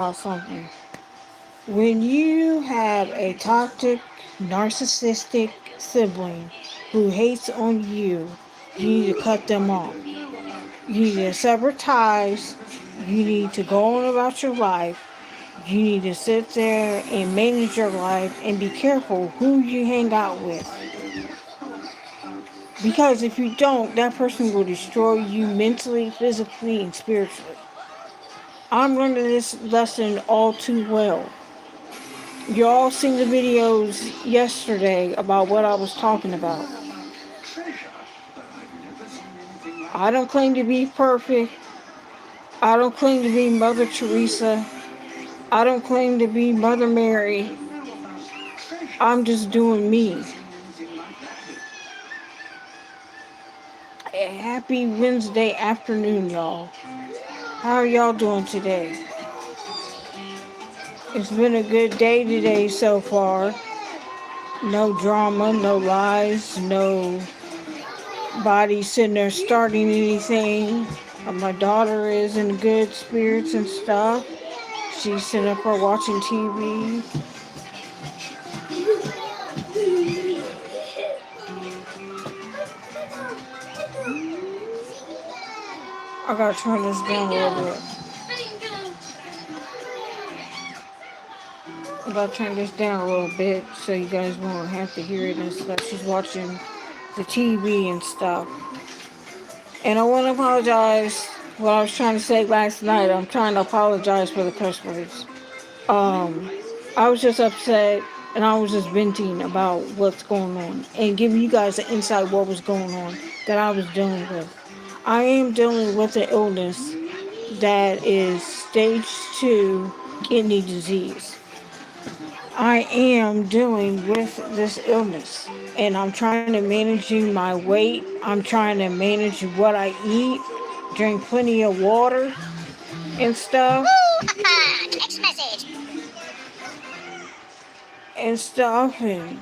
about something. When you have a toxic, narcissistic sibling who hates on you, you need to cut them off. You need to sever ties. You need to go on about your life. You need to sit there and manage your life and be careful who you hang out with. Because if you don't, that person will destroy you mentally, physically, and spiritually. I'm learning this lesson all too well. You all seen the videos yesterday about what I was talking about. I don't claim to be perfect. I don't claim to be Mother Teresa. I don't claim to be Mother Mary. I'm just doing me. Happy Wednesday afternoon, y'all. How are y'all doing today? It's been a good day today so far. No drama, no lies, no body sitting there starting anything. My daughter is in good spirits and stuff. She's sitting up there watching TV. I gotta turn this down a little bit. I gotta turn this down a little bit so you guys won't have to hear it and stuff. She's watching the TV and stuff. And I want to apologize. What I was trying to say last night, I'm trying to apologize for the curse words. Um, I was just upset and I was just venting about what's going on and giving you guys an insight what was going on that I was dealing with. I am dealing with an illness that is stage 2 kidney disease. I am dealing with this illness and I'm trying to manage my weight. I'm trying to manage what I eat, drink plenty of water and stuff. Text message. And stuff and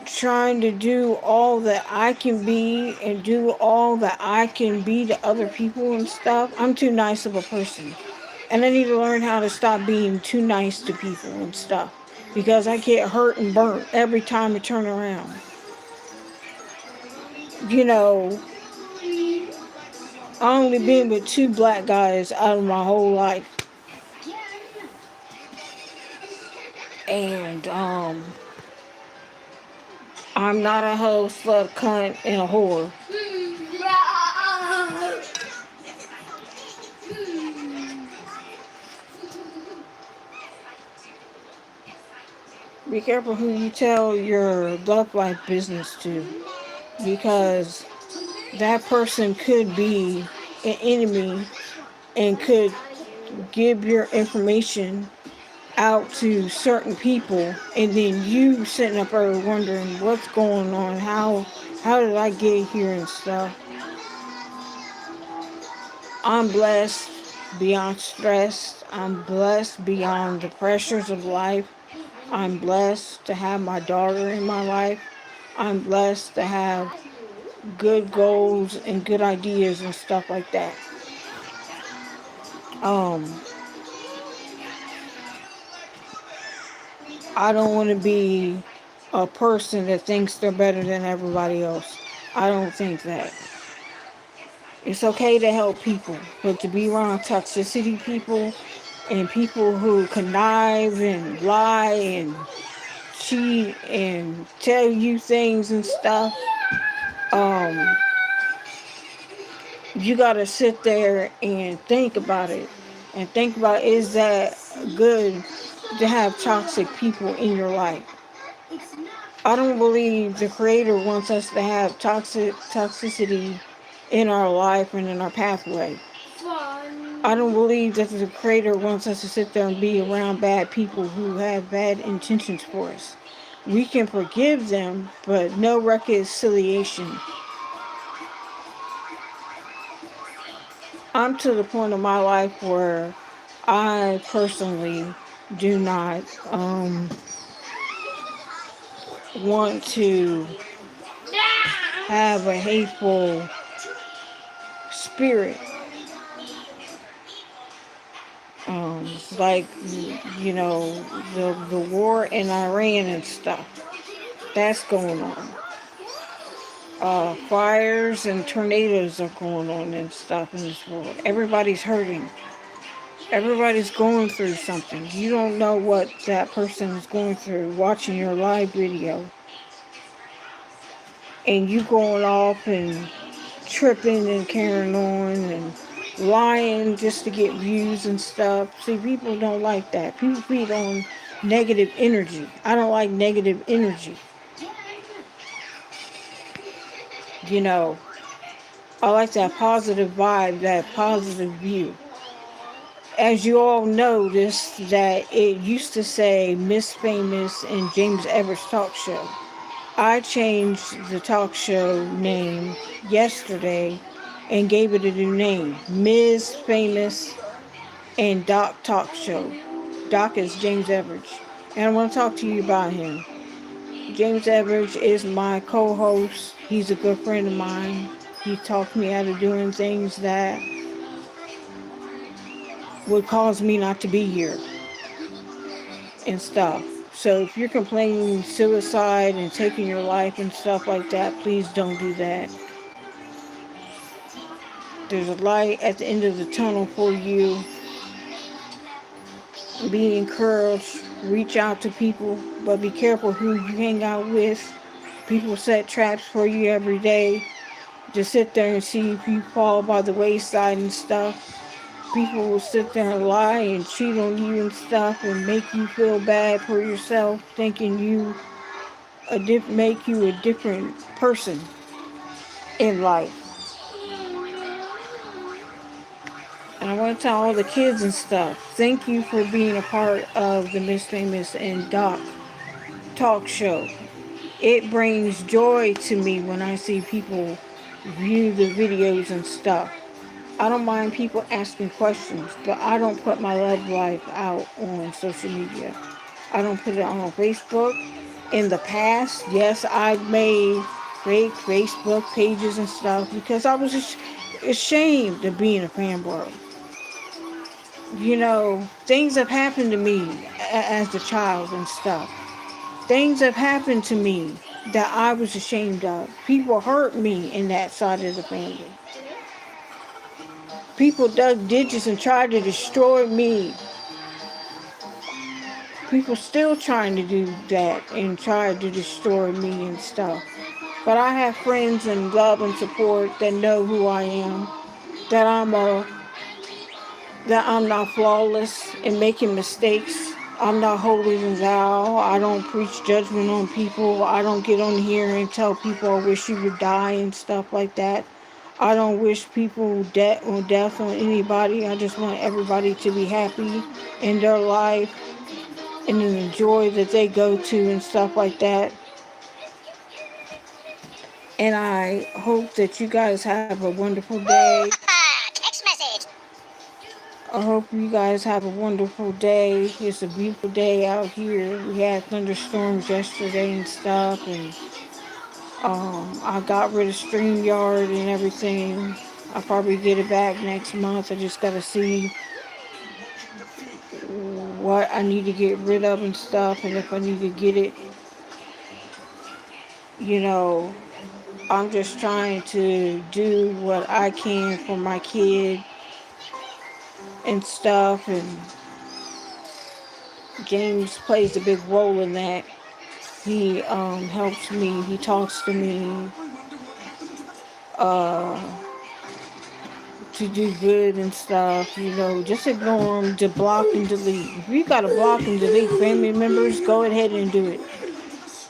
trying to do all that I can be and do all that I can be to other people and stuff. I'm too nice of a person. And I need to learn how to stop being too nice to people and stuff. Because I get hurt and burnt every time I turn around. You know, I only been with 2 black guys out of my whole life. And I'm not a hoe, slut, cunt, and a whore. Be careful who you tell your love life business to, because that person could be an enemy and could give your information out to certain people, and then you sitting up there wondering what's going on, how did I get here and stuff. I'm blessed beyond stress. I'm blessed beyond the pressures of life. I'm blessed to have my daughter in my life. I'm blessed to have good goals and good ideas and stuff like that. Um, I don't want to be a person that thinks they're better than everybody else. I don't think that. It's okay to help people, but to be around toxicity people and people who connive and lie and cheat and tell you things and stuff, um, you gotta sit there and think about it. And think about, is that good to have toxic people in your life? I don't believe the creator wants us to have toxicity in our life and in our pathway. I don't believe that the creator wants us to sit there and be around bad people who have bad intentions for us. We can forgive them, but no reconciliation. I'm to the point of my life where I personally do not want to have a hateful spirit Like, you know, the war in Iran and stuff. That's going on. Fires and tornadoes are going on and stuff in this world. Everybody's hurting. Everybody's going through something. You don't know what that person is going through watching your live video. And you going off and tripping and carrying on and lying just to get views and stuff. See, people don't like that. People feed on negative energy. I don't like negative energy. You know, I like that positive vibe, that positive view. As you all noticed, that it used to say Miss Famous and James Everage Talk Show. I changed the talk show name yesterday and gave it a new name, Ms. Famous and Doc Talk Show. Doc is James Everage. And I want to talk to you about him. James Everage is my co-host. He's a good friend of mine. He talked me out of doing things that would cause me not to be here and stuff. So if you're complaining suicide and taking your life and stuff like that, please don't do that. There's a light at the end of the tunnel for you. Be encouraged. Reach out to people, but be careful who you hang out with. People set traps for you every day. Just sit there and see if you fall by the wayside and stuff. People will sit there and lie and cheat on you and stuff and make you feel bad for yourself, thinking make you a different person in life. And I want to tell all the kids and stuff, thank you for being a part of the Miss Famous and Doc talk show. It brings joy to me when I see people view the videos and stuff. I don't mind people asking questions, but I don't put my love life out on social media. I don't put it on Facebook. In the past, yes, I've made fake Facebook pages and stuff because I was ashamed of being a fanboy. You know, things have happened to me as a child and stuff. Things have happened to me that I was ashamed of. People hurt me in that side of the family. People dug ditches and tried to destroy me. People still trying to do that and try to destroy me and stuff. But I have friends and love and support that know who I am. That I'm not flawless in making mistakes. I'm not holier than thou. I don't preach judgment on people. I don't get on here and tell people I wish you would die and stuff like that. I don't wish people death on anybody. I just want everybody to be happy in their life and in the joy that they go to and stuff like that. And I hope that you guys have a wonderful day. Text message. I hope you guys have a wonderful day. It's a beautiful day out here. We had thunderstorms yesterday and stuff, and I got rid of StreamYard and everything. I'll probably get it back next month. I just gotta see what I need to get rid of and stuff, and if I need to get it, you know, I'm just trying to do what I can for my kid and stuff, and James plays a big role in that. He helps me. He talks to me uh, to do good and stuff. You know, just ignore him, to block and delete. If you got to block and delete family members, go ahead and do it.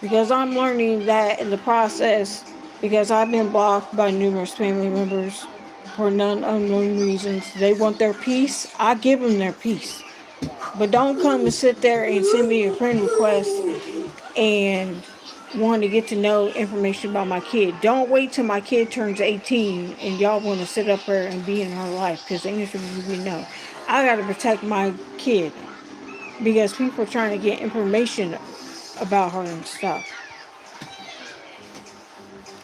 Because I'm learning that in the process, because I've been blocked by numerous family members for none unknown reasons. They want their peace. I give them their peace. But don't come and sit there and send me a friend request and want to get to know information about my kid. Don't wait till my kid turns 18 and y'all want to sit up there and be in her life, because the answer will be no. I got to protect my kid because people are trying to get information about her and stuff.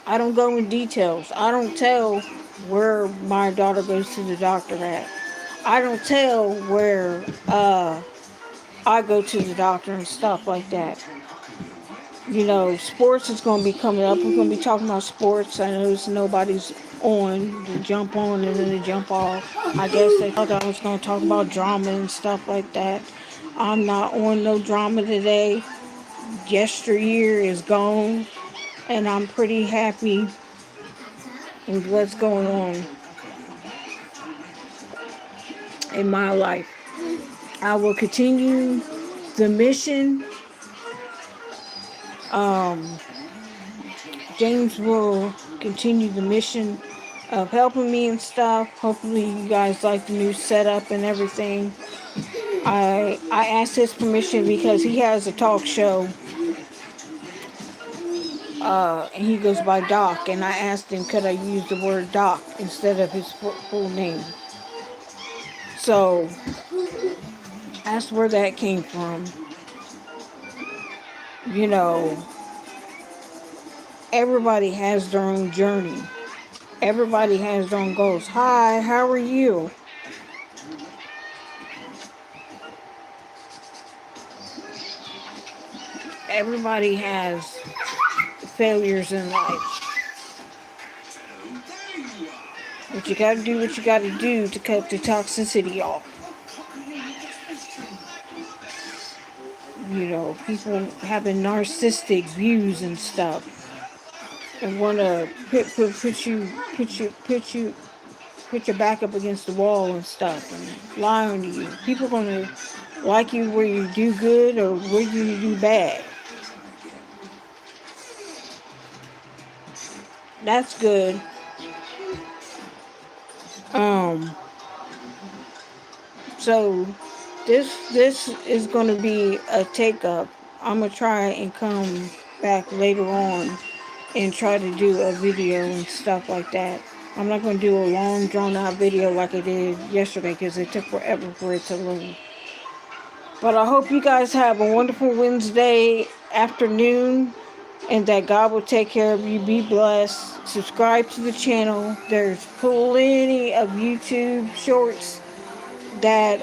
I don't go in details. I don't tell where my daughter goes to the doctor at. I don't tell where I go to the doctor and stuff like that. Sports is going to be coming up. We're going to be talking about sports. I notice nobody's on. They jump on and then they jump off. I guess they thought I was going to talk about drama and stuff like that. I'm not on no drama today. Yesteryear is gone, and I'm pretty happy with what's going on in my life. I will continue the mission. Um, James will continue the mission of helping me and stuff. Hopefully, you guys like the new setup and everything. I asked his permission because he has a talk show. And he goes by Doc, and I asked him could I use the word Doc instead of his full name. So that's where that came from. You know, everybody has their own journey. Everybody has their own goals. Hi, how are you? Everybody has failures in life. But you gotta do what you gotta do to cut the toxicity off. People having narcissistic views and stuff. And wanna put your back up against the wall and stuff and lie on you. People gonna like you where you do good or where you do bad. That's good. Um, so this is gonna be a take up. I'm gonna try and come back later on and try to do a video and stuff like that. I'm not gonna do a long drawn out video like I did yesterday because it took forever for it to load. But I hope you guys have a wonderful Wednesday afternoon and that God will take care of you. Be blessed. Subscribe to the channel. There's plenty of YouTube shorts that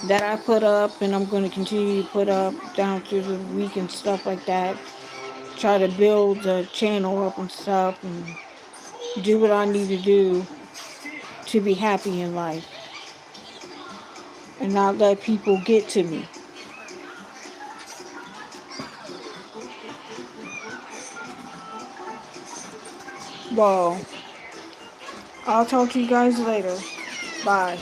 that I put up and I'm going to continue to put up down through the week and stuff like that. Try to build the channel up and stuff and do what I need to do to be happy in life and not let people get to me. Well, I'll talk to you guys later. Bye.